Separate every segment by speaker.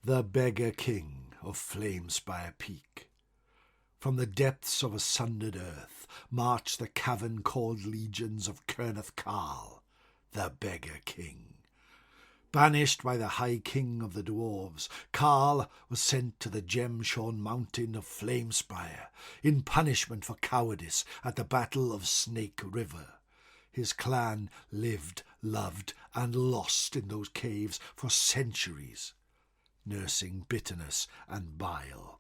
Speaker 1: the Beggar King of Flamespire Peak. From the depths of a sundered earth marched the cavern-called legions of Kerneth Carl, the Beggar King. Banished by the High King of the Dwarves, Carl was sent to the gem-shorn mountain of Flamespire in punishment for cowardice at the Battle of Snake River. His clan lived, loved, and lost in those caves for centuries, nursing bitterness and bile.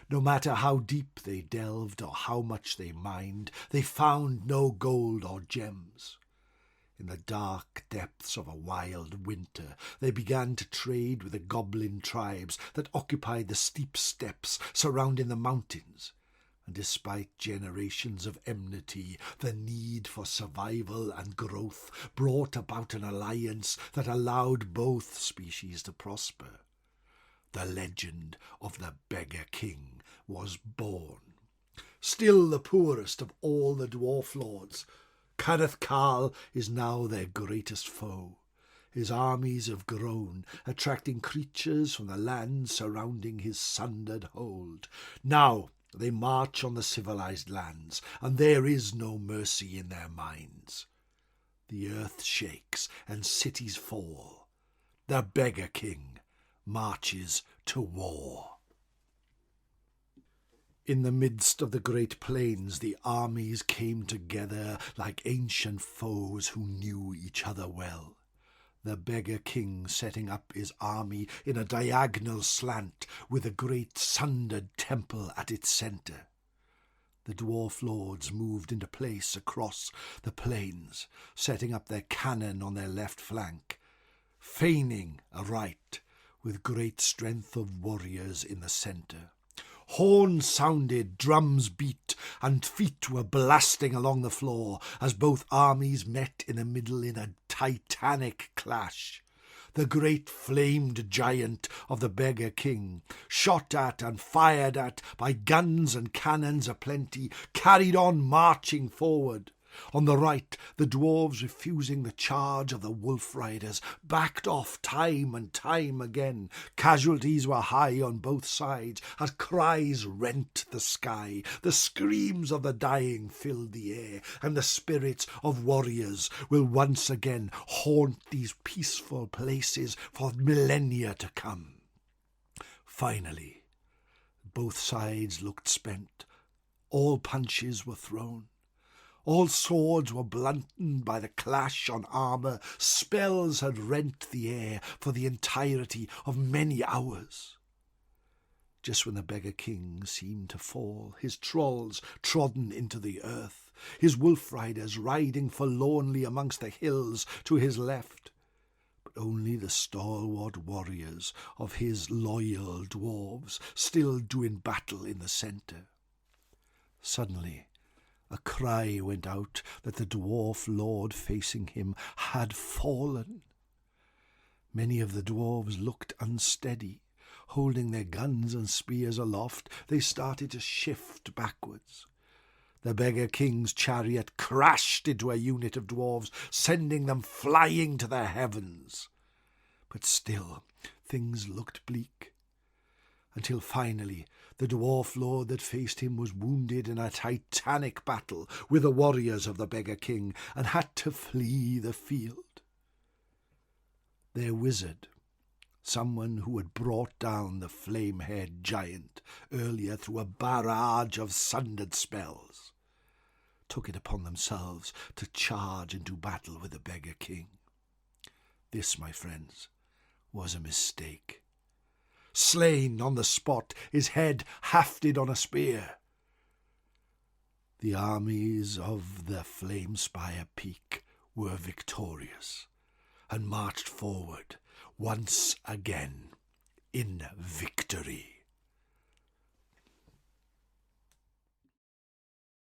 Speaker 1: No matter how deep they delved or how much they mined, they found no gold or gems. In the dark depths of a wild winter, they began to trade with the goblin tribes that occupied the steep steps surrounding the mountains. And despite generations of enmity, the need for survival and growth brought about an alliance that allowed both species to prosper. The legend of the Beggar King was born. Still the poorest of all the dwarf lords, Kerneth Carl is now their greatest foe. His armies have grown, attracting creatures from the lands surrounding his sundered hold. Now they march on the civilized lands, and there is no mercy in their minds. The earth shakes and cities fall. The Beggar King marches to war. In the midst of the great plains, the armies came together like ancient foes who knew each other well. The Beggar King setting up his army in a diagonal slant with a great sundered temple at its centre. The dwarf lords moved into place across the plains, setting up their cannon on their left flank, feigning a right with great strength of warriors in the centre. Horns sounded, drums beat, and feet were blasting along the floor as both armies met in the middle in a titanic clash. The great flamed giant of the Beggar King, shot at and fired at by guns and cannons aplenty, carried on marching forward. On the right, the dwarves, refusing the charge of the wolf riders, backed off time and time again. Casualties were high on both sides as cries rent the sky. The screams of the dying filled the air, and the spirits of warriors will once again haunt these peaceful places for millennia to come. Finally, both sides looked spent. All punches were thrown. All swords were blunted by the clash on armour. Spells had rent the air for the entirety of many hours. Just when the Beggar King seemed to fall, his trolls trodden into the earth, his wolf riders riding forlornly amongst the hills to his left. But only the stalwart warriors of his loyal dwarves still doing battle in the centre. Suddenly, a cry went out that the dwarf lord facing him had fallen. Many of the dwarves looked unsteady. Holding their guns and spears aloft, they started to shift backwards. The Beggar King's chariot crashed into a unit of dwarves, sending them flying to the heavens. But still, things looked bleak, until finally the dwarf lord that faced him was wounded in a titanic battle with the warriors of the Beggar King and had to flee the field. Their wizard, someone who had brought down the flame-haired giant earlier through a barrage of sundered spells, took it upon themselves to charge into battle with the Beggar King. This, my friends, was a mistake. Slain on the spot, his head hafted on a spear. The armies of the Flamespire Peak were victorious and marched forward once again in victory.